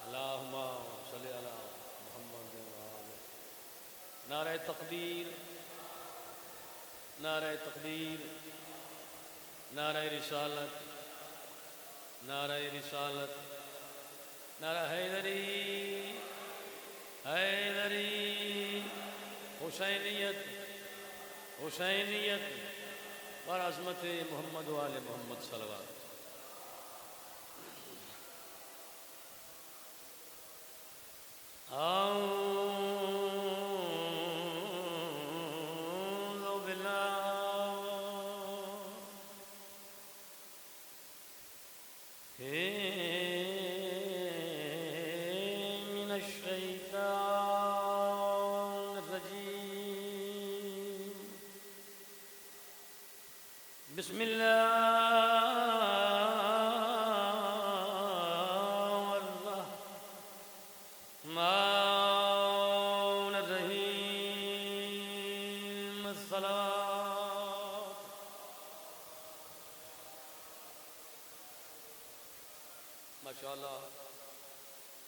اللہم صلی علی محمد وآلہ۔ نعرہ تکبیر، نعرہ تکبیر، نعرہ رسالت، نعرہ رسالت، نعرہ حیدری، حیدری، حسینیت، حسینیت اور عظمت محمد وآل محمد صلوات۔ اعوذ باللہ من الشیطان الرجیم، بسم اللہ الرحمن الرحیم، الصلاۃ۔ ماشاءاللہ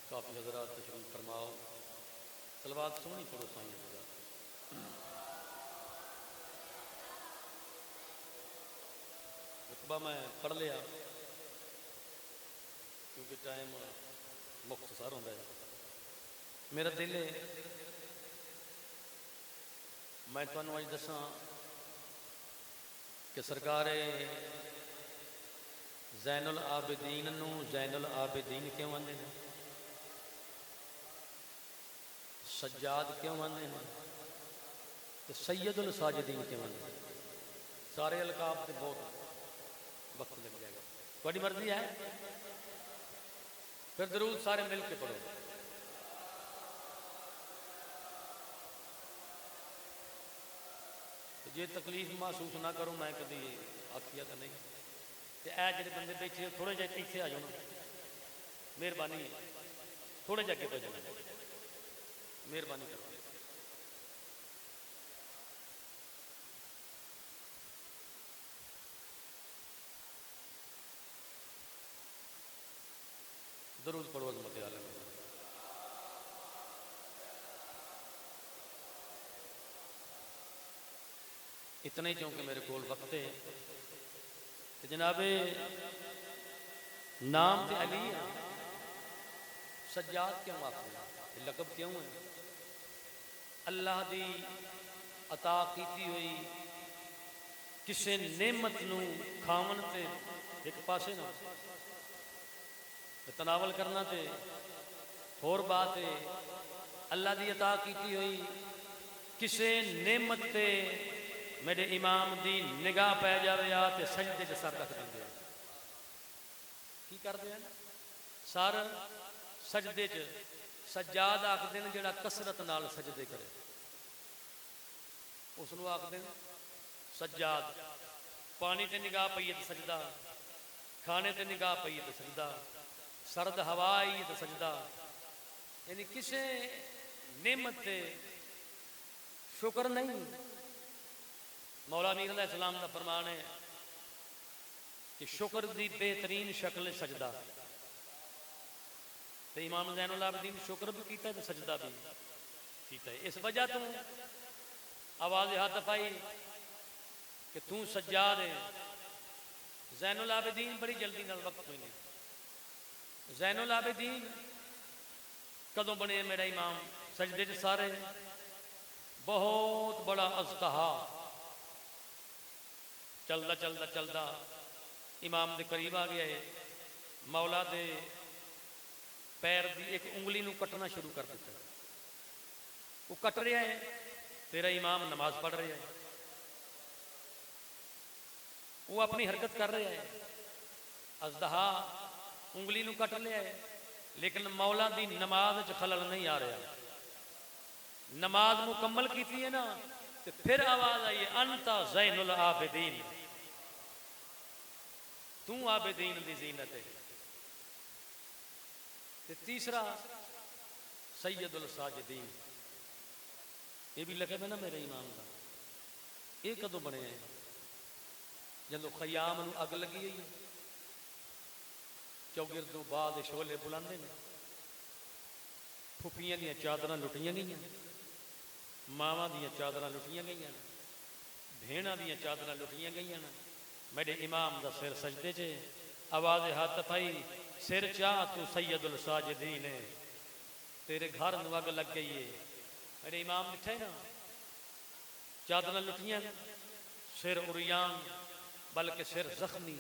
کافی حضرات تشریف فرماؤ، صلوات سونی پڑھو سائیں حضرات۔ خطبہ میں پڑھ لیا کیونکہ ٹائم مختصر ہوتا ہے۔ میرا دل ہے میں تمہیں اج دساں کہ سرکار زین العابدین نو زین العابدین کیوں آندے ہیں، سجاد کیوں آندے ہیں، سید الساجدین کیوں آندے ہیں۔ سارے القاب سے بہت وقت لگ جائے گا، تھوڑی مرضی ہے، پھر درود سارے مل کے پڑھو۔ یہ تکلیف محسوس نہ کرو، میں کبھی آخیا تو نہیں کہ اے جڑے بندے بیٹھے تھوڑے جہے پیچھے آ جاؤ، مہربانی تھوڑے جگہ پہ جانا، مہربانی کرو۔ درود پڑھو عظمت عالم۔ اتنا ہی چونکہ میرے کول وقت ہے کہ جناب نام تے علی ہے، سجاد کیوں آخر ہے، لقب کیوں ہے؟ اللہ دی عطا کیتی ہوئی کسے نعمت نو کھاون تے ایک پاسے نہ تناول کرنا تے اور بات ہے، اللہ دی عطا کیتی ہوئی کسے نعمت تے میرے امام دی نگاہ پہ جاوے آ تے سجدے چ سر رکھ دیں، کی کر دیں سر سجدے چ، سجاد آکھ دیں جڑا کسرت نال سجدے کرے، اس نو آکھ دیں سجاد۔ پانی تے نگاہ پئیے تے سجدہ، کھانے تے نگاہ پئیے تے سجدہ، سرد ہوا آئی تے سجدہ، یعنی کسے نعمت تے شکر نہیں۔ مولا میر علیہ السلام کا فرمان ہے کہ شکر دی بہترین شکل سجدہ، تو امام زین العابدین شکر بھی کیتا ہے تو سجدہ بھی کیتا ہے۔ اس وجہ تو آواز ہاتھ پائی کہ تو سجاد ہے۔ زین العابدین بڑی جلدی نال وقت ہوئی نہیں، زین العابدین کدوں بنے میرا امام؟ سجدے چ سارے بہت بڑا اژدہا چلدا چلدا چلدا امام دے قریب آ گیا ہے، مولا دے پیر دی ایک انگلی نو کٹنا شروع کر دیتا ہے، وہ کٹ رہا ہے، تیرا امام نماز پڑھ رہا ہے، وہ اپنی حرکت کر رہا ہے، اژدہا انگلی نو کٹ لیا ہے، لیکن مولا دی نماز وچ خلل نہیں آ رہا۔ نماز مکمل کیتی ہے نا، تو پھر آواز آئی ہے انت زین العابدین، تو عابدین دی زینت ہے۔ تیسرا سید الساجدین، یہ بھی لقب ہے نا میرے امام کا۔ یہ کدو بنے ہیں؟ جدو خیام نو اگ لگی ہوئی، چوگردوں بعد شولے بلاندے نے، پھپھیاں دیاں چادراں لٹیاں گئیاں، ماواں دیاں چادراں لٹیاں گئیاں، بھیڑاں دیاں چادراں لٹیاں گئیاں، میرے امام دا سر سجدے چے، آواز ہاتھ پائی، سر چاہ تو سید الساجدین ہے، تیرے گھر نو اگ لگ گئی ہے۔ میرے امام ڈٹھے نا چادراں لٹیاں، سر عریان بلکہ سر زخمی،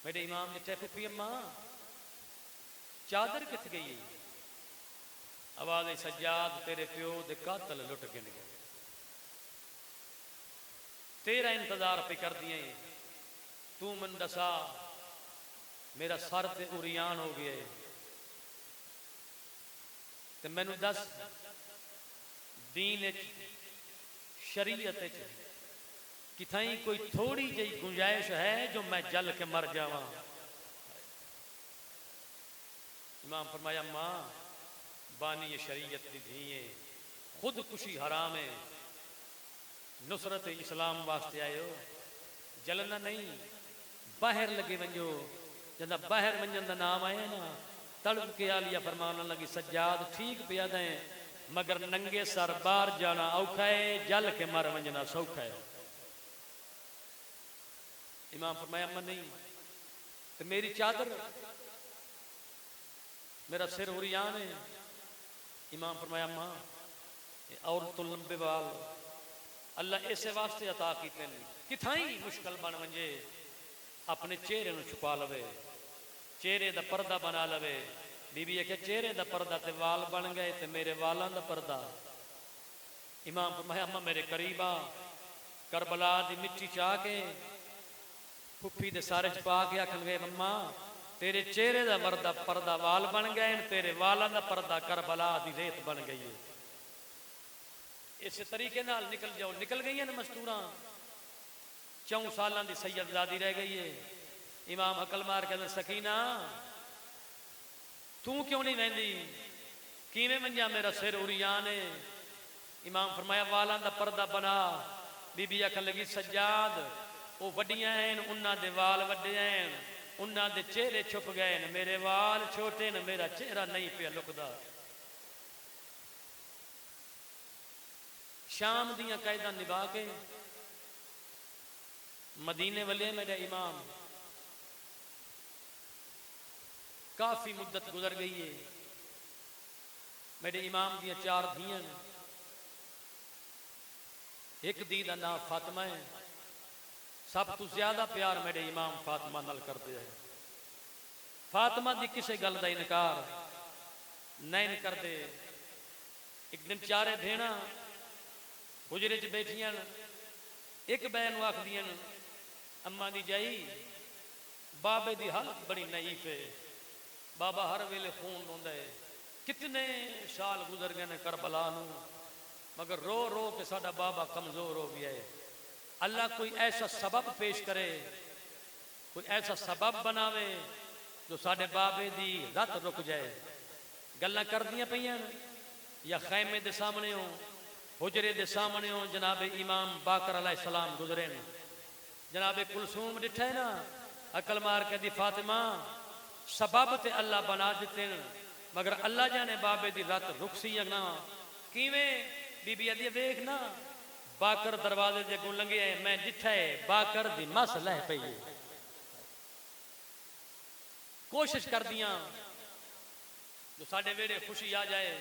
میرے امام ڈٹھے پھپھی اماں چادر کت گئی، آواز سجاد تیرے پیو دے قاتل لٹ گن گئے، تیرا انتظار پہ کر دیے، تو من دسا میرا سر تے عریان ہو گیا ہے، تے میں نو دس دین شریعت کتھائیں کوئی تھوڑی جئی گنجائش ہے جو میں جل کے مر جاواں۔ امام فرمایا ماں بانی شریعت دی دھیئے خود کشی حرام ہے، نصرت اسلام واسطے آئے ہو، جلنا نہیں، باہر لگے ونجو، جنہا باہر منجن دا نام آئے نا، تڑپ کے آلیا فرمانا لگی سجاد ٹھیک پیا دیں مگر ننگے سر بار جانا اوکھا ہے، جل کے مر ونجنا سوکھا ہے۔ امام فرمایا اماں نہیں، تو میری چادر میرا سر عریان ہے، امام فرمایا ماں عورت لمبے بال اللہ ایسے واسطے عطا کیتے ہیں، کتھائیں مشکل بن ونجے اپنے چہرے نو چھپا لوے، چہرے دا پردہ بنا لوے، بی بی ہے کہ چہرے دا پردہ تے وال بن گئے تے میرے والاں دا پردہ۔ امام فرمایا اماں میرے قریبا کربلا دی مٹی چاہ کے پھپھی دے سارے چپا کے آکھن گئے ماں تیرے چہرے دا وردہ پردہ وال بن گئے، تیرے والاں دا پردہ کربلا دی ریت بن گئی ہے۔ اس طریقے نال نکل جاؤ، نکل گئی ہیں مستوراں، 4 سالاں دی سید زادی رہ گئی ہے۔ امام عقل مار کے سکینہ تو کیوں نہیں ویندی، کیویں منجا میرا سر عریان ہے؟ امام فرمایا والاں دا پردہ بنا، بی بی آکھن لگی سجاد وہ وڈیاں ہیں انہاں دے وال وڈے ہیں، انہاں دے چہرے چھپ گئے، میرے وال چھوٹے نے میرا چہرہ نہیں پہ لکدا۔ شام دیاں قائدہ نبھا کے مدینے والے میرے امام کافی مدت گزر گئی ہے، میرے امام دیاں 4 دھیاں، ایک دی دا نام فاطمہ ہے، سب تو زیادہ پیار میرے امام فاطمہ نال کرتے ہیں، فاطمہ دی کسے گل دا انکار نہیں کر دے۔ ایک دن 4 بھیڑا حجرے چ بیٹھیاں، ایک بہن آکھ دیاں اماں دی جائی بابے دی حالت بڑی نحیف ہے، بابا ہر ویلے خون روندا ہے، کتنے سال گزر گئے نے کربلا نو مگر رو رو کے ساڈا بابا کمزور ہو گیا ہے، اللہ کوئی ایسا سبب پیش کرے، کوئی ایسا سبب بناوے جو ساڈے بابے دی رت رک جائے۔ گلاں کر دیاں پیاں یا خیمے دے سامنے ہو، حجرے دے سامنے ہو، جناب امام باقر علیہ السلام گزرے نے، جناب کلثوم ڈٹھے نا عقل مار کے دی فاطمہ سبب تے اللہ بنا دیتے ہیں مگر اللہ جانے بابے دی رت رک سی یا نا، کیویں بی بی ادی ویکھ نا باقر دروازے دے اگوں لنگے ہے، میں ڈٹھے باقر دی مس لہ پئی ہے، کوشش کر دیاں جو ساڈے ویڑے خوشی آ جائے،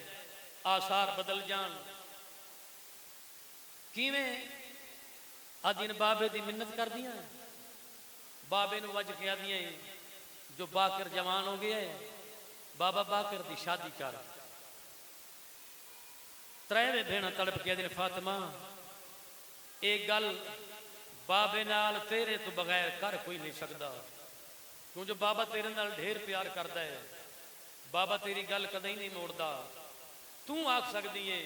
آثار بدل جان، کیویں آدین بابے دی منت کر دیاں، بابے نو وج کے آدیاں جو باقر جوان ہو گیا ہے بابا باقر دی شادی کر۔ 3 بھیڑاں تڑپ کے آدین فاطمہ ایک گل بابے نال تیرے تو بغیر کر کوئی نہیں سکدا، کیوں جو بابا تیرے نال ڈھیر پیار کردا ہے، بابا تیری گل کدی نہیں موڑدا، تو آکھ سکدی ہے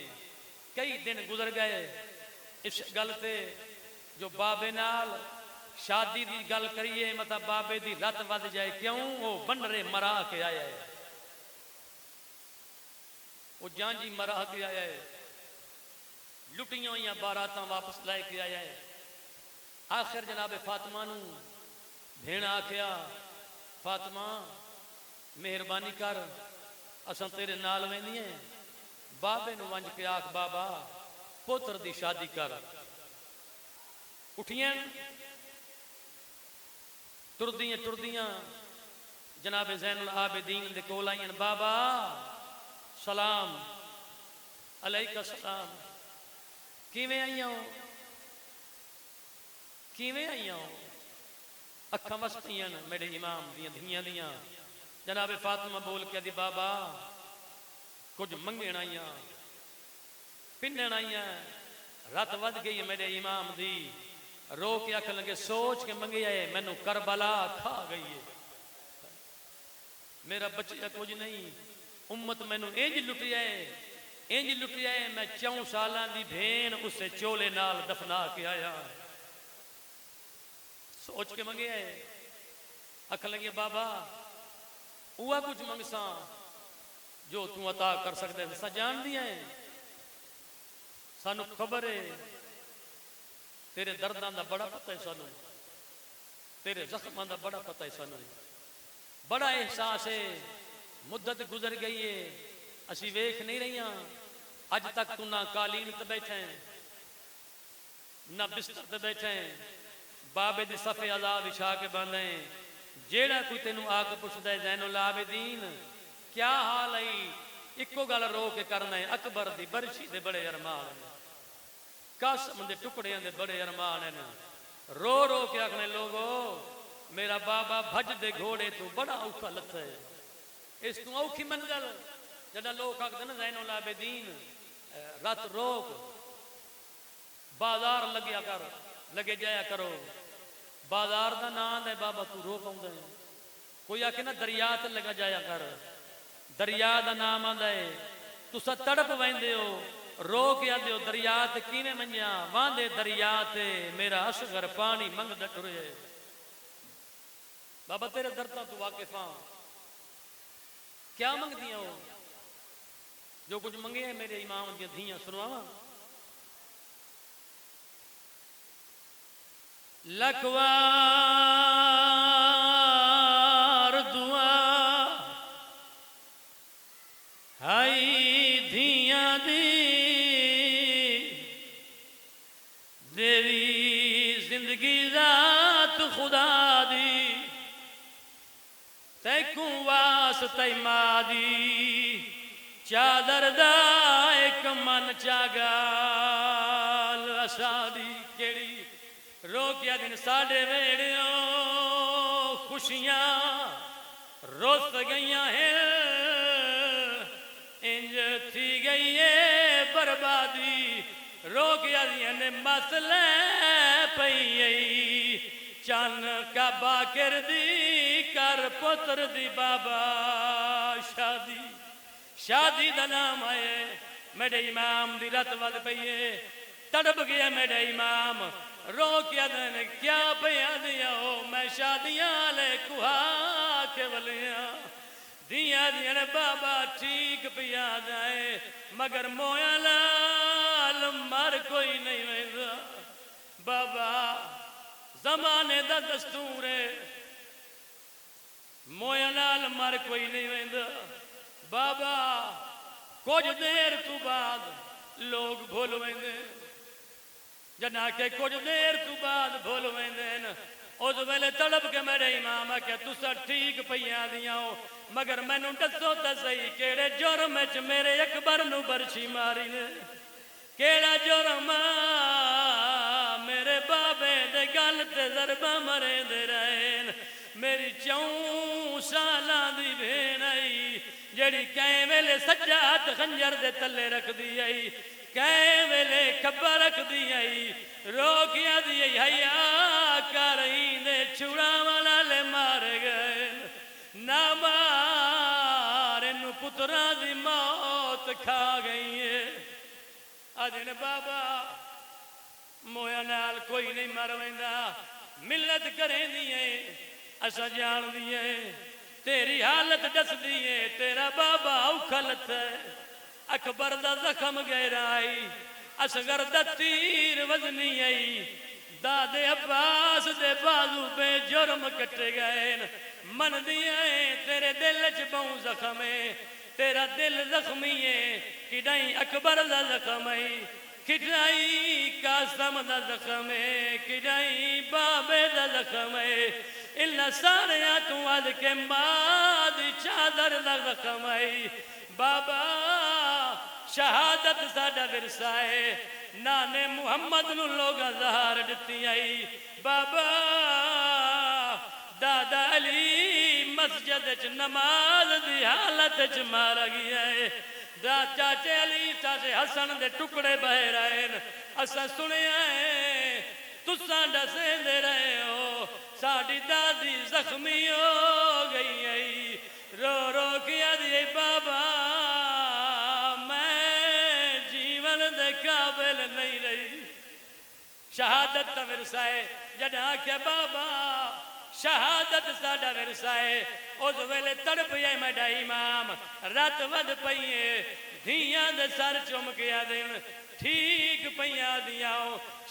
کئی دن گزر گئے اس گل تے جو بابے نال شادی دی گل کریے مطلب بابے دی رت ود جائے، کیوں وہ بنرے مرا کے آیا ہے، وہ جانجی مرا کے آیا ہے، لٹیاں یا باراتاں واپس لائے کے آیا ہے۔ آخر جناب فاطمہ نو بھیڑ آکھیا فاطمہ مہربانی کر اساں تیرے نال ویندیاں بابے نو ونج کے آکھ بابا پتر دی شادی کر اٹھیاں ٹردیاں جناب زین العابدین دے کول آئیں بابا سلام علیکہ السلام کیویں آئیاں اکھاں وسطیاں میرے امام دیاں دھیاں دیاں جناب فاطمہ بول کے دی بابا کچھ منگن آئیاں پنن آئیاں رات ود گئی میرے امام دی رو کے آکھ لگے سوچ کے منگی آئے مینوں کربلا کھا گئی ہے میرا بچہ کچھ نہیں امت مینوں انج لٹی آئے میں 4 سالاں دی بھین اسے چولے نال دفنا کے آیا سوچ کے منگے آئے آکھ لگے بابا اوہ کچھ منگساں جو تو عطا کر سکتے ہیں جان دیا ہے سانو خبر ہے تیرے دردان دا بڑا پتہ ہے سانو تیرے زخمان دا بڑا پتہ ہے سانو بڑا احساس ہے مدت گزر گئی ہے اسی ویکھ نہیں رہیاں اج تک تو نہ قالین تے بیٹھے نہ بستر تے بیٹھے بابے دی صفے عذاب بچھا کے باندھے جیڑا کوئی تینوں آ کے پوچھدا ہے زین العابدین کیا حال ہے اکو گل رو کے کرنا ہے اکبر دی برشی دے بڑے ارمان ہیں قاسم دے ٹکڑیاں دے بڑے ارمان ہیں رو رو کے آکھنے لوگو میرا بابا بھج دے گھوڑے تو بڑا اوکھا لتا ہے اس تو اوکھی منزل جڑا لوگ آکھدے نا زین العابدین رات روک بازار لگے جایا کرو بازار دا نام ہے بابا تو رو پاؤں ہے کوئی آکھے نا دریا تے لگا جایا کر دریا دا نام آندا ہے تسا تڑپ ویندے ہو رو کے آندے ہو دریا تے کیویں منجاں واندے دریا تے میرا اصغر پانی منگدا ٹرے بابا تیرے درداں تو واقف ہاں کیا منگدیاں ہو جو کچھ منگے ہیں میرے امام دی دھیاں سنواواں لکوار دعا ہائی دھیاں دی دیوی زندگی ذات خدا دی تیکوں واسطہ ماں دی چادر دا ایک من چاگال اسادی کیڑی رو کیا دن ساڑے ویڑیوں خوشیاں روس گئیاں ہیں انج تھی گئی ہے بربادی رو کیا دن مسئلے پئی چان کا باکر دی کر پتر دی بابا شادی دا نام آئے میرے امام دی رت ود پئیے تڑپ گیا میرے امام رو کیا دن کیا پیا دیا ہو میں شادیاں لے کوہا کے ولیاں دیا دیا بابا ٹھیک پیا جائے مگر مویا لال مر کوئی نہیں ویندہ بابا زمانے دا دستور ہے مویا لال مر کوئی نہیں ویندہ بابا کچھ دیر تو بعد لوگ بھول ویندے جنا کے کچھ دیر تو بعد بھول ویندے اس ویلے تڑپ کے میرے امام کہ تسا ٹھیک پیا دیاں ہو مگر مینوں دسو تے صحیح کیڑے جرم وچ میرے اکبر نو برچھی ماری نے کیڑا جرم میرے بابے دے گل تے ضربہ مرے دے رہے میری 4 سالاں دی بھین آئی جڑی کہیں ویلے سجاد خنجر دے تلے رکھ دی آئی کہیں ویلے کھبا رکھ دی آئی رو کیا دی آئی حیاء کارین دے چھوڑا والا لے مار گئے نہ مار انو پترہ دی موت کھا گئی ہے آجن بابا مویا نال کوئی نہیں مر ویندہ ملت کریں دیئے اسا جان دیئے تیری حالت دس دیئے تیرا بابا اوکھلت ہے اکبر دا زخم گہرائی اصغر دا تیر وزنی آئی داد عباس دے بازو پہ جرم کٹے گئے من دیئے تیرے دل چ بہوں زخمے تیرا دل زخمی ہے کڈائی اکبر دا زخم ہے کڈائی قاسم دا زخم ہے کڈائی بابے دا زخم ہے اللہ سارے تو ود کے ماں دی چادر دا زخم ہے بابا شہادت ساڈا ورثہ ہے نانے محمد نو لوگا زہار دتی آئی بابا دادا علی مسجد چ نماز دی حالت چ مارا گیا ہے چاچے علی چاچے حسن دے ٹکڑے بہے رہے اسا سنیا ہے تساں دسے دے رہے ہو ساڈی دادی زخمی ہو گئی ہے رو رو کیا دی بابا میں جیون دے قابل نہیں رہی شہادت تا ورثہ ہے جڑا کہ بابا شہادت ساڈا ورثہ ہے اس ویلے تڑپ جائے میڈا امام رات ود پئیے دھیاں دے سر چم کے آدن ٹھیک پئیاں دیاں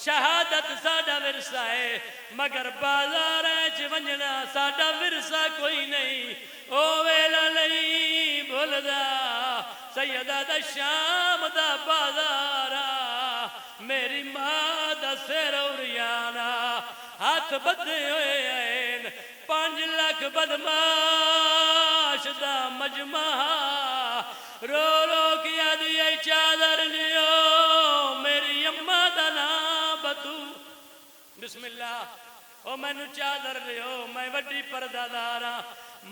شہادت ساڈا ورثہ ہے مگر بازار چ ونجنا ساڈا ورثہ کوئی نہیں او ویلا نہیں بھولدا سیدہ دا شام دا بازارا میری ماں دا سر اوریانا ہاتھ بدھے ہوئے ہیں 5 لاکھ بدماش دا مجمع رو رو کیا دیئے چادر لیو میری اماں دا نام بتو بسم اللہ او میں نو چادر لیو میں وڈی پردہ دارا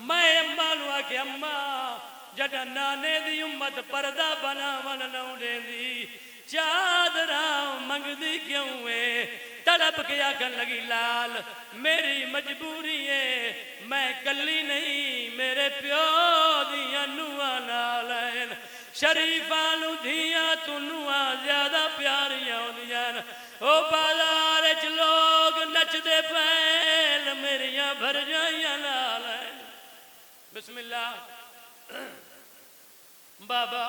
میں اماں نو آکے اماں جڑا نانے دی امت پردہ بنا من نو دے دی چادراں منگ دی کیوں ہے تڑپ کے آکھن لگی لال میری مجبوری ہے میں کلی نہیں میرے پیو دیاں نواں نال ہیں شریفاں نو دھیاں تو نواں زیادہ پیاریاں ہوندیاں او بازار وچ لوگ نچدے پین میریاں بھرجائیاں نال ہیں بسم اللہ بابا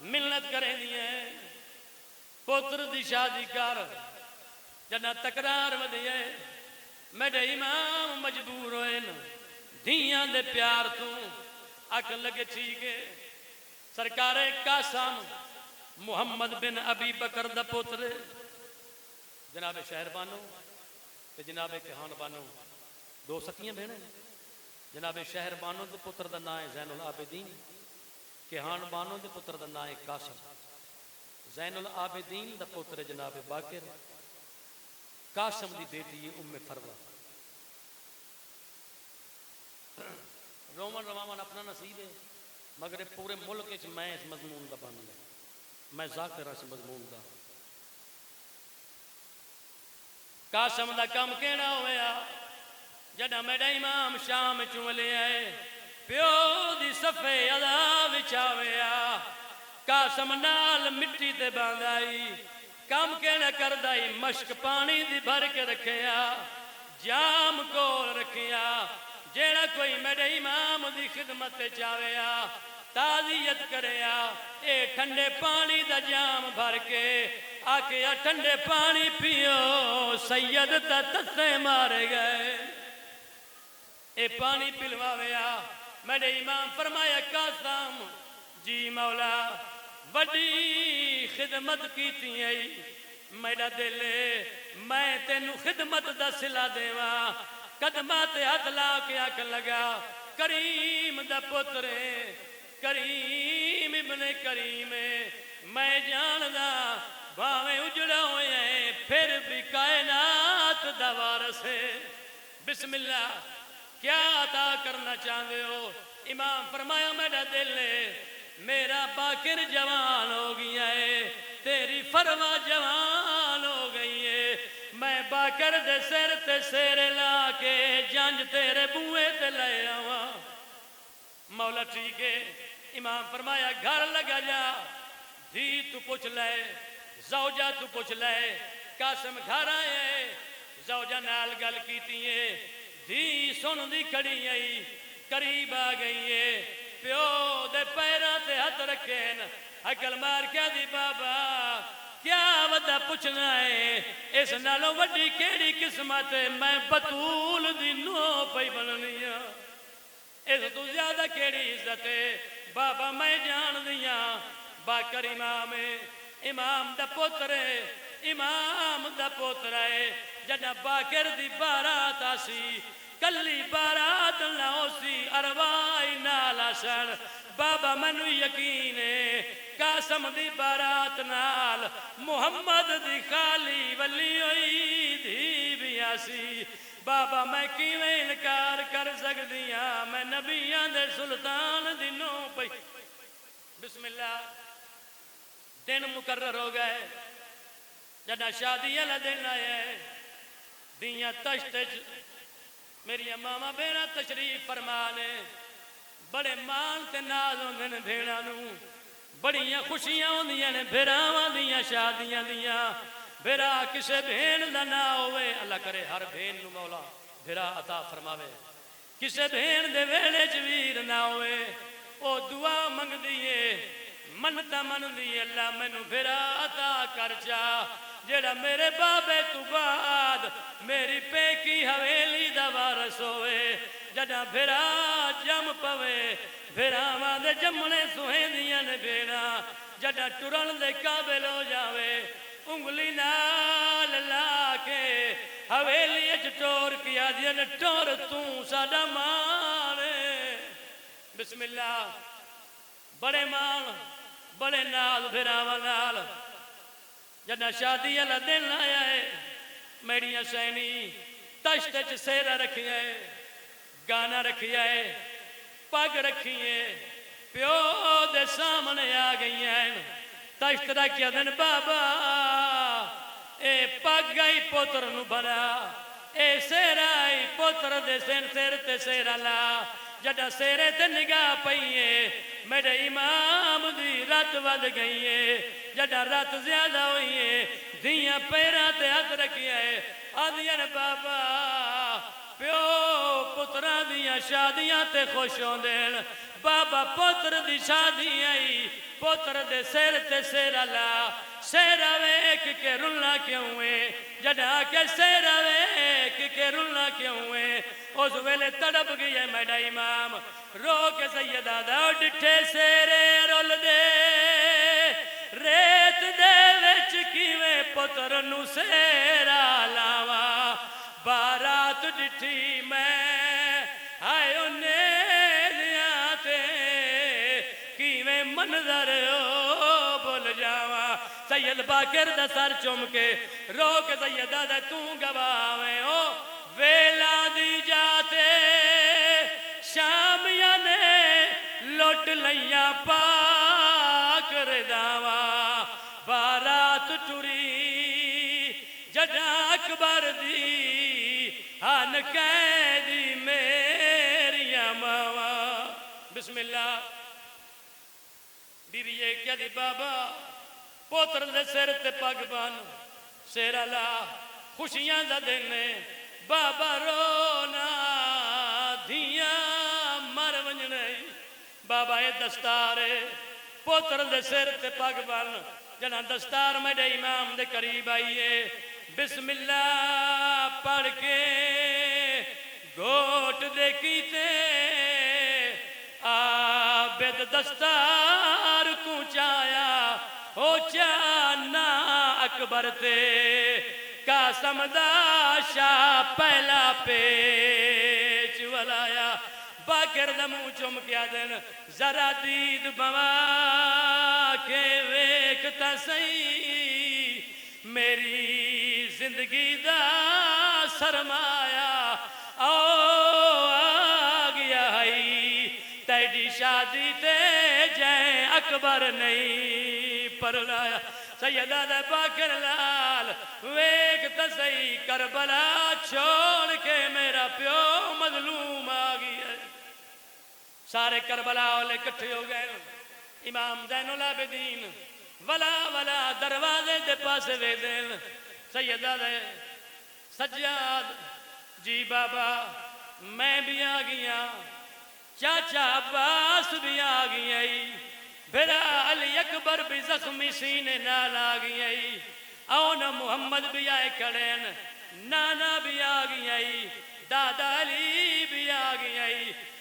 منت کریں دیئے پوتر دی شادی کر جنا تکرار ودیے میڈے امام مجبور ہوئے دھیاں دے پیار تو اک لگے ٹھیک ہے سرکار قاسم محمد بن ابی بکر دا پوتر جناب شہر بانو تے جناب کہان بانو 2 سکیاں بہنیں جناب شہر بانو دے پتر دا نام ہے زین العابدین کہان بانو دے پتر دا نام ہے قاسم زین العابدین دا پتر جناب باقر قاسم دی بیٹی ام فروا رومن روامان اپنا نصیب ہے مگر پورے ملک میں میں اس مضمون دا بن گیا میں ذاکرہ سے مضمون دا قاسم دا کم کہنا ہویا جڑا میڈا امام شام چولے آئے پیو دی صفے ادا وچاویا قاسم نال مٹی تے باندائی کام کہنا کردائی مشک پانی دی بھر کے رکھیا جام کول رکھیا جیڑا کوئی میڈے امام دی خدمت چاویا تعزیت کریا اے ٹھنڈے پانی دا جام بھر کے آکے یا ٹھنڈے پانی پیو سید تا تسے مارے گئے اے پانی پلواویا میڈے امام فرمایا قاسم جی مولا وڈی خدمت کیتی ہے میرا دل میں تینو خدمت دا صلہ دیوا قدمات ہاتھ لا کے آکھ لگا کریم دا پترے کریم ابن کریم میں جاندہ باویں اجڑا ہوئے ہیں پھر بھی کائنات دا وارث ہے بسم اللہ کیا عطا کرنا چاہتے ہو امام فرمایا میرا دل میرا باقر جوان ہو گیا ہے تیری فرما جوان ہو گئی ہے میں باقر دے سر تے سیر لا کے جنج تیرے بوئے تے لے آوا مولا ٹھیک ہے امام فرمایا گھر لگا جا دھی تو پوچھ لے زوجہ تو پوچھ لے قاسم گھر آئے زوجہ نال گل کیتی ہے دھی سن دی کھڑی آئی قریب آ گئی ہے پیو دے پیران تے ہاتھ رکھیں عقل مار کیا دی بابا کیا ودا پوچھنا ہے اس نالوں وڈی کیڑی قسمت میں بطول دی نو پئی بننی اس تو زیادہ کیڑی عزت ہے بابا میں جان دیاں باکر امام ہے، امام دا پتر ہے، امام دا پتر ہے۔ جدہ باکر دی بارات آسی کلی بارات نہ ہوسی اروائی نالا سن بابا منو یقین ہے قاسم دی بارات نال محمد دی خالی ولی ہوئی دی بھی آسی۔ بابا میں کیویں انکار کر سکدیاں میں نبیاں دے سلطان دی نو پئی۔ بسم اللہ دن مقرر ہو گئے، جدہ شادی والا دن آیا ہے، دیاں تشت میری ماما بھیڑا تشریف فرمانے، بڑے مان تے ناز ہوندے نے بھیڑا نو، بڑیاں خوشیاں ہوندیاں نے بھیڑاواں دیاں شادیاں دیاں۔ بھیڑا کسے بھین دا نہ ہوئے، اللہ کرے ہر بھین نو مولا بھیڑا عطا فرماوے، کسے بھین دے ویلے چویر نہ ہوئے، او دعا منگ دیئے منتا من دیئے اللہ مینو بھیڑا عطا کر چاہ جیڑا میرے بابے تو بعد میری پیکی حویلی دا وارث ہوئے۔ جدہ بھیڑا جم پوے بھیڑا دے جمنے سوہیں دیاں نے بھیڑا جدہ ٹرن دے قابل ہو جاوے انگلی نال لا کے حویلی اچ ٹور کیا دیا نے ٹور توں ساڑا مانے۔ بسم اللہ بڑے مان بڑے نال بھیڑا نال جدہ شادی اللہ دن آیا ہے، میری حسینی تشت چ سیرہ رکھی ہے، گانا رکھی ہے، پگ رکھی ہے، پیو دے سامنے آ گئی ہیں، تشت رکھیا دن بابا اے پگ گئی پتر نو بنا، اے سیرہ آئی پتر دے سیر تے سیرہ لا۔ جدہ سیرے تے نگاہ پئیے میرے امام دی رات ود گئی ہے، جدہ رات زیادہ ہوئی ہے دیاں پیرہ تے ہاتھ رکھی ہے آدھیاں بابا پیو پترہ دیاں شادیاں تے خوش ہوں دین بابا پتر دی شادی آئی پتر دے سیر تے سیرہ لا سیرہ ویک کے رلنا کیوں ہے جدہ کے سیرہ ویک کے رلنا کیوں ہے اس ویلے تڑپ گئی ہے میڈا امام رو کے سیدہ دا ڈٹھے سیرے رول دے ریت دے وچ کیویں پتر نو سیرا لاوا بارات ڈٹھی میں آئے انہیں دیا تے کیویں منظر او بول جاوا سید باکر دا سر چم کے رو کے سیدہ دا توں گواویں او ویلا دی جاتے شامیاں نے لوٹ لیا پاک رداوا بارات ٹوری جدہ اکبر دی ہن قیدی میری ماوا بسم اللہ بی بی یہ کیا دی بابا پوتر دے سر تے پگ بن سیرہ لا خوشیاں دا دینے بابا رونا دھیاں مر ونجنے بابا یہ دستارے پوتر دے سر تے پگ بن جنا دستار میرے امام دے قریب آئیے بسم اللہ پڑھ کے گوٹ دے کیتے عابد دستار کو چایا ہو چانا اکبر تے قاسم دا شاہ پہلا پیچ ولایا باکر دا منہ چم کیا دن ذرا دید بوا کے ویکتا سی میری زندگی دا سرمایا او آ گیا ہے تیری شادی تے جائیں اکبر نہیں پر لایا سیدہ دے باکر لال ویکتا سی کربلا چھوڑ کے میرا پیو مظلوم آ گیا سارے کربلا والے کٹھے ہو گئے امام زین العابدین ولا دروازے دے پاسے وے دین سیدہ دے سجاد جی بابا میں بھی آ گیا چاچا عباس بھی آ گیا بھرا علی اکبر بھی زخمی سینے نال آ گیا اونا محمد بھی آئے کھڑین نانا بھی آ گیا دادا علی بھی آ گیا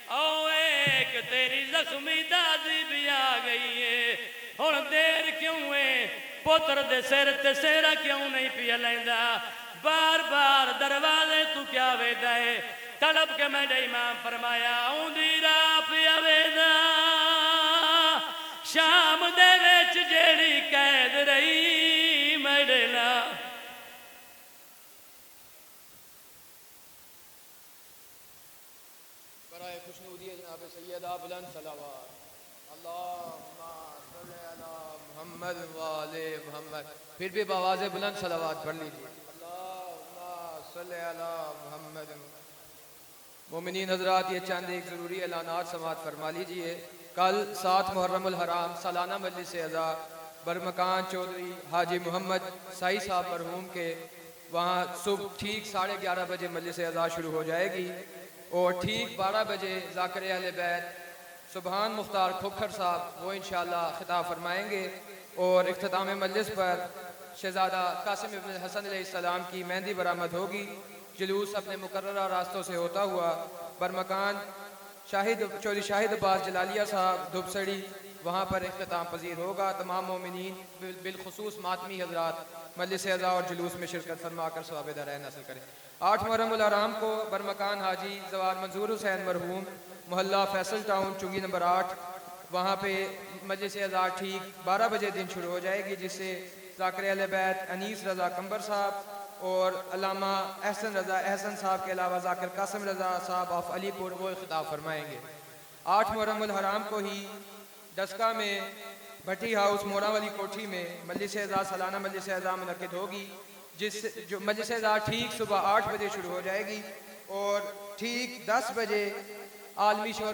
او ایک تیری زخمی دادی بھی آ گئی ہے ہن دیر کیوں ہے پتر دے سر تے سیرا کیوں نہیں پیا لیندا بار بار دروازے تو کیا ویدا ہے تڑپ کے میں نے امام فرمایا اوندی راہ پیا ویدا شام دے وچ جیڑی قید رہی میرے نال برائے خوشنودی جناب سیدہ بلند صلوات اللہم صلی علی محمد وآل محمد پھر بھی بآواز بلند صلوات پڑھ لیجیے اللہم صلی علی محمد مومنین حضرات یہ چند ایک ضروری اعلانات سماعت فرما لیجیے کل 7 محرم الحرام سالانہ مجلس عزا برمکان چودھری حاجی محمد سائی صاحب مرحوم کے وہاں صبح ٹھیک 11:30 بجے مجلس عزا شروع ہو جائے گی اور ٹھیک 12 بجے ذاکر اہل بیت سبحان مختار کھوکھر صاحب وہ انشاءاللہ خطاب فرمائیں گے اور اختتام مجلس پر شہزادہ قاسم ابن حسن علیہ السلام کی مہندی برآمد ہوگی جلوس اپنے مقررہ راستوں سے ہوتا ہوا برمکان چودھری شاہد عباس جلالیہ صاحب دھوبسڑی وہاں پر اختتام پذیر ہوگا تمام مومنین بالخصوص ماتمی حضرات مجلس عزا اور جلوس میں شرکت فرما کر ثواب دارین حاصل کریں 8 محرم الحرام کو برمکان حاجی زوار منظور حسین مرحوم محلہ فیصل ٹاؤن چنگی نمبر 8 وہاں پہ مجلس عزا ٹھیک 12 بجے دن شروع ہو جائے گی جس سے ذاکر اہل بیت انیس رضا کمبر صاحب اور علامہ احسن رضا احسن صاحب کے علاوہ ذاکر قاسم رضا صاحب آف علی پور وہ خطاب فرمائیں گے 8 محرم الحرام کو ہی ڈسکا میں بھٹی ہاؤس موڑا والی کوٹھی میں مجلس عزا سالانہ مجلس عزا منعقد ہوگی جو مجلس عزا ٹھیک صبح 8 بجے شروع ہو جائے گی اور ٹھیک 10 بجے عالمی شور